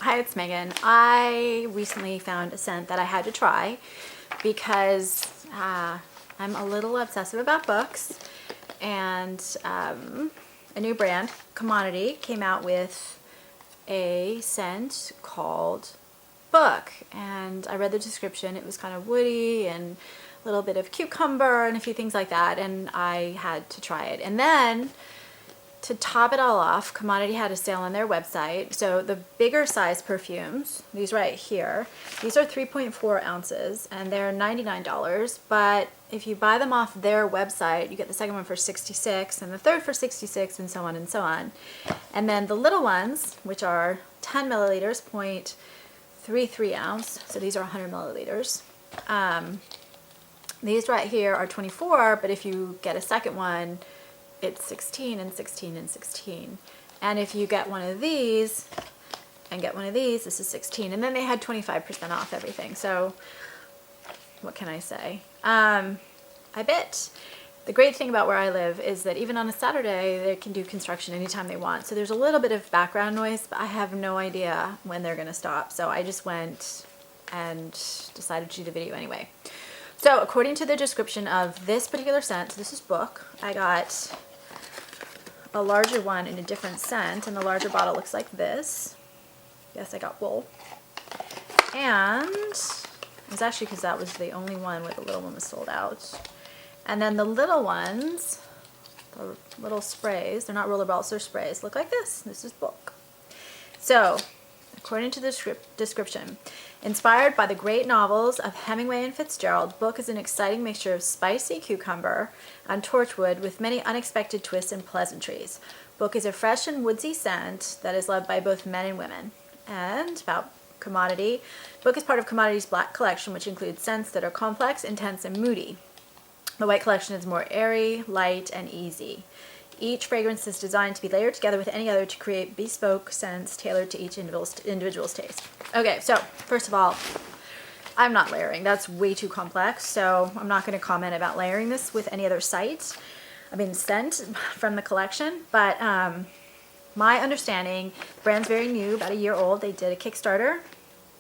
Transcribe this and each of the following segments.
Hi, it's Megan. I recently found a scent that I had to try because I'm a little obsessive about books, and a new brand, Commodity, came out with a scent called Book, and I read the description. It was kind of woody and a little bit of cucumber and a few things like that, and I had to try it. And then to top it all off, Commodity had a sale on their website. So the bigger size perfumes, these right here, these are 3.4 ounces and they're $99. But if you buy them off their website, you get the second one for $66 and the third for $66, and so on and so on. And then the little ones, which are 10 milliliters, 0.33 ounce, so these are 100 milliliters. These right here are 24, but if you get a second one, it's 16 and 16 and 16. And if you get one of these and get one of these, this is 16. And then they had 25% off everything. So what can I say? I bet the great thing about where I live is that even on a Saturday, they can do construction anytime they want. So there's a little bit of background noise, but I have no idea when they're going to stop. So I just went and decided to do the video anyway. So according to the description of this particular scent, so this is Book, I got a larger one in a different scent, and the larger bottle looks like this. Yes, I got wool. And it's actually because that was the only one where the little one was sold out. And then the little ones, the little sprays, they're not roller balls, they're sprays, look like this. This is Book. So, according to the description, inspired by the great novels of Hemingway and Fitzgerald, Book is an exciting mixture of spicy cucumber and torchwood with many unexpected twists and pleasantries. Book is a fresh and woodsy scent that is loved by both men and women. And about Commodity, Book is part of Commodity's Black Collection, which includes scents that are complex, intense, and moody. The White Collection is more airy, light, and easy. Each fragrance is designed to be layered together with any other to create bespoke scents tailored to each individual's taste. Okay, so first of all, I'm not layering. That's way too complex, so I'm not going to comment about layering this with any other scent from the collection. But my understanding, the brand's very new, about a year old. They did a Kickstarter,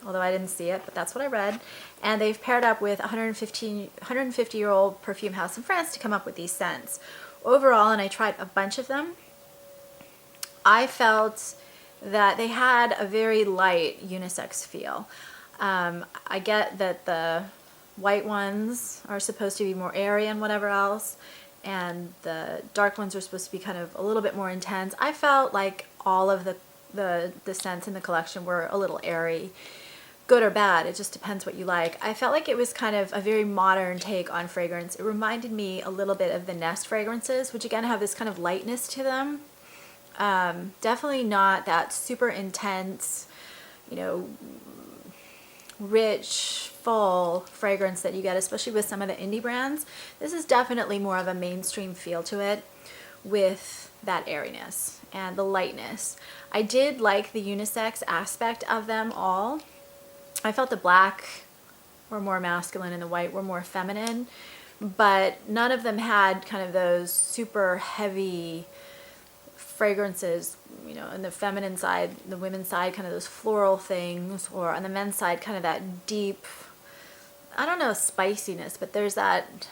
although I didn't see it, but that's what I read. And they've paired up with a 150-year-old perfume house in France to come up with these scents. Overall, and I tried a bunch of them, I felt that they had a very light unisex feel. I get that the white ones are supposed to be more airy and whatever else, and the dark ones are supposed to be kind of a little bit more intense. I felt like all of the scents in the collection were a little airy. Good or bad, it just depends what you like. I felt like it was kind of a very modern take on fragrance. It reminded me a little bit of the Nest fragrances, which again have this kind of lightness to them. Definitely not that super intense, rich, full fragrance that you get, especially with some of the indie brands. This is definitely more of a mainstream feel to it with that airiness and the lightness. I did like the unisex aspect of them all. I felt the black were more masculine and the white were more feminine, but none of them had kind of those super heavy fragrances, on the feminine side, the women's side, kind of those floral things, or on the men's side, kind of that deep, I don't know, spiciness, but there's that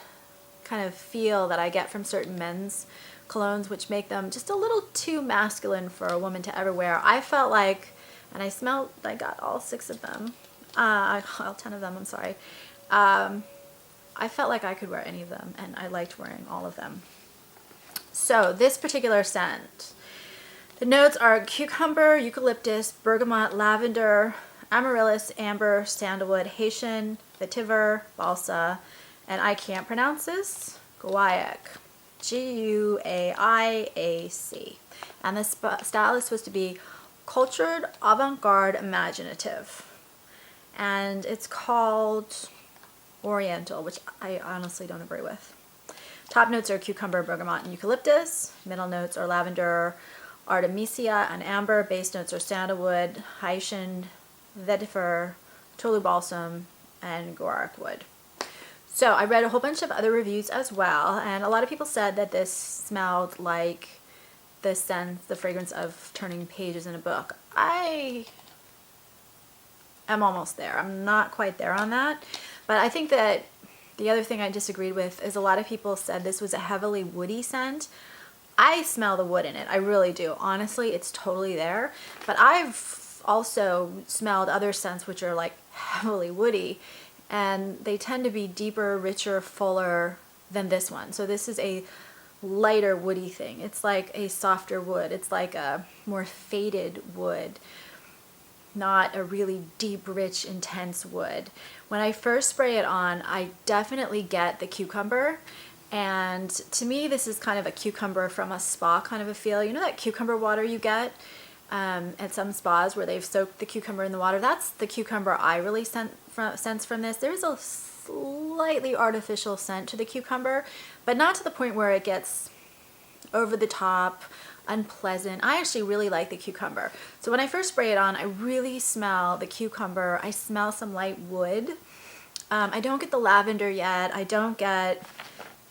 kind of feel that I get from certain men's colognes, which make them just a little too masculine for a woman to ever wear. I felt like, and I got all 6 of them, all 10 of them, I'm sorry. I felt like I could wear any of them, and I liked wearing all of them. So this particular scent, the notes are cucumber, eucalyptus, bergamot, lavender, amaryllis, amber, sandalwood, Haitian, vetiver, balsa, and I can't pronounce this, guaiac, Guaiac. And the style is supposed to be cultured, avant-garde, imaginative. And it's called Oriental, which I honestly don't agree with. Top notes are cucumber, bergamot, and eucalyptus. Middle notes are lavender, artemisia, and amber. Base notes are sandalwood, Haitian, vetiver, tolu balsam, and guaiac wood. So I read a whole bunch of other reviews as well, and a lot of people said that this smelled like the scent, the fragrance of turning pages in a book. I am almost there. I'm not quite there on that. But I think that the other thing I disagreed with is a lot of people said this was a heavily woody scent. I smell the wood in it. I really do. Honestly, it's totally there. But I've also smelled other scents which are like heavily woody, and they tend to be deeper, richer, fuller than this one. So this is a lighter woody thing. It's like a softer wood. It's like a more faded wood, not a really deep, rich, intense wood. When I first spray it on, I definitely get the cucumber. And to me, this is kind of a cucumber from a spa kind of a feel. You know that cucumber water you get at some spas where they've soaked the cucumber in the water? That's the cucumber I really sense from this. There's a slightly artificial scent to the cucumber, but not to the point where it gets over the top, unpleasant. I actually really like the cucumber. So when I first spray it on, I really smell the cucumber. I smell some light wood. I don't get the lavender yet. I don't get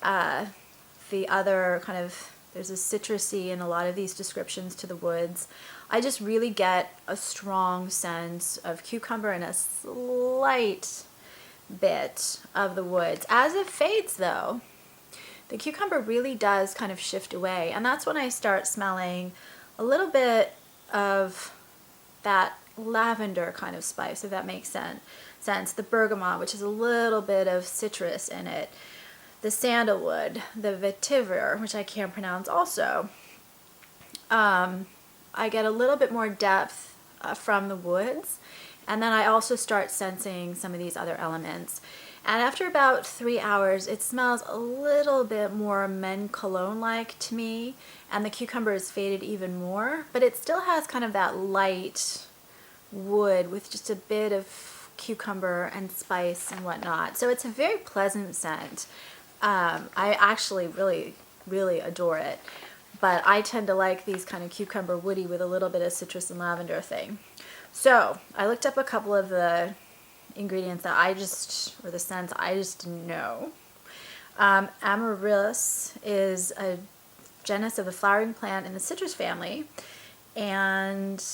the other kind of, there's a citrusy in a lot of these descriptions to the woods. I just really get a strong sense of cucumber and a slight bit of the woods. As it fades though, the cucumber really does kind of shift away, and that's when I start smelling a little bit of that lavender kind of spice, if that makes sense. The bergamot, which is a little bit of citrus in it. The sandalwood, the vetiver, which I can't pronounce also. I get a little bit more depth from the woods, and then I also start sensing some of these other elements. And after about 3 hours, it smells a little bit more men cologne-like to me, and the cucumber is faded even more, but it still has kind of that light wood with just a bit of cucumber and spice and whatnot. So it's a very pleasant scent. I actually really, really adore it, but I tend to like these kind of cucumber woody with a little bit of citrus and lavender thing. So I looked up a couple of the ingredients that or the scents I just didn't know. Amaryllis is a genus of a flowering plant in the citrus family, and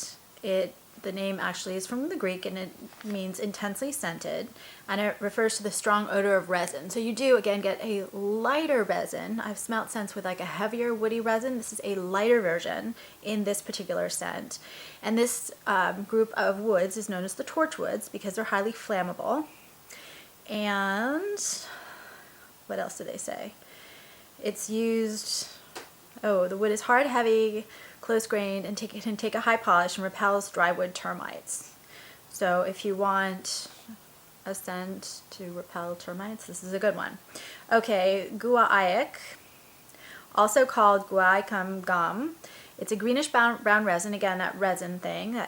the name actually is from the Greek, and it means intensely scented, and it refers to the strong odor of resin. So you do, again, get a lighter resin. I've smelt scents with like a heavier woody resin. This is a lighter version in this particular scent. And this group of woods is known as the torchwoods because they're highly flammable. And what else do they say? It's used, the wood is hard, heavy, close-grained, and can take a high polish and repels dry wood termites. So if you want a scent to repel termites, this is a good one. Okay, guaiac, also called guaicum gum. It's a greenish brown resin. Again, that resin thing.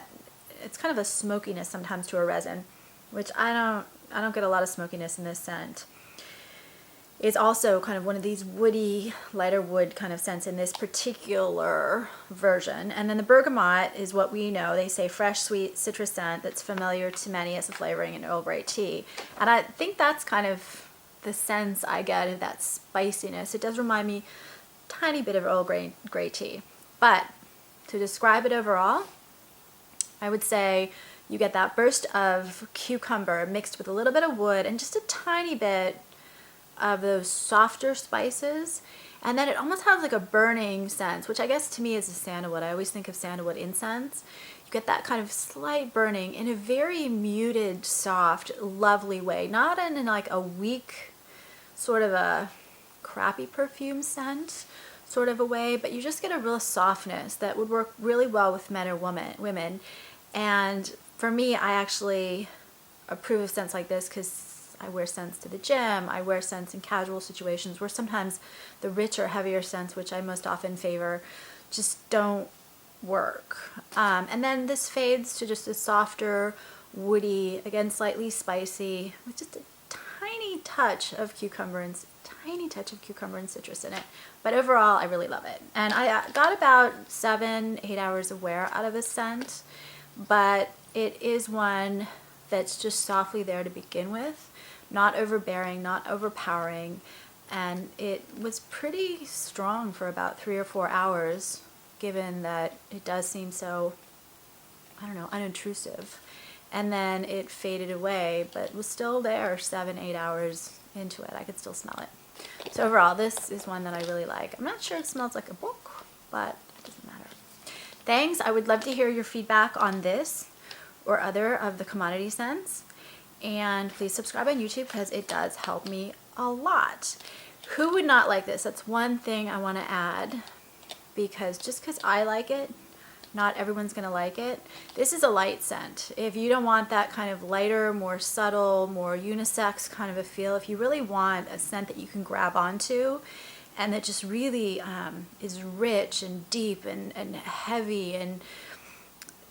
It's kind of a smokiness sometimes to a resin, which I don't get a lot of smokiness in this scent. It's also kind of one of these woody, lighter wood kind of scents in this particular version. And then the bergamot is what we know. They say fresh, sweet citrus scent that's familiar to many as a flavoring in Earl Grey tea. And I think that's kind of the sense I get of that spiciness. It does remind me a tiny bit of Earl Grey tea. But to describe it overall, I would say you get that burst of cucumber mixed with a little bit of wood and just a tiny bit of those softer spices, and then it almost has like a burning sense, which I guess to me is a sandalwood. I always think of sandalwood incense. You get that kind of slight burning in a very muted, soft, lovely way, not in like a weak, sort of a crappy perfume scent sort of a way, but you just get a real softness that would work really well with men or women. And for me, I actually approve of scents like this because I wear scents to the gym. I wear scents in casual situations where sometimes the richer, heavier scents, which I most often favor, just don't work. And then this fades to just a softer, woody, again slightly spicy, with just a tiny touch of cucumber and citrus in it. But overall, I really love it. And I got about 7-8 hours of wear out of this scent, but it is one that's just softly there to begin with. Not overbearing, not overpowering, and it was pretty strong for about 3 or 4 hours, given that it does seem so, I don't know, unintrusive. and then it faded away, but it was still there 7-8 hours into it. I could still smell it. So overall, this is one that I really like. I'm not sure it smells like a book, but it doesn't matter. Thanks. I would love to hear your feedback on this or other of the commodity scents. And please subscribe on YouTube because it does help me a lot. Who would not like this? That's one thing I want to add, because just because I like it, not everyone's going to like it. This is a light scent. If you don't want that kind of lighter, more subtle, more unisex kind of a feel, if you really want a scent that you can grab onto and that just really is rich and deep and heavy and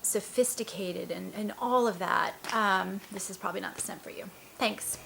sophisticated and all of that, this is probably not the scent for you. Thanks.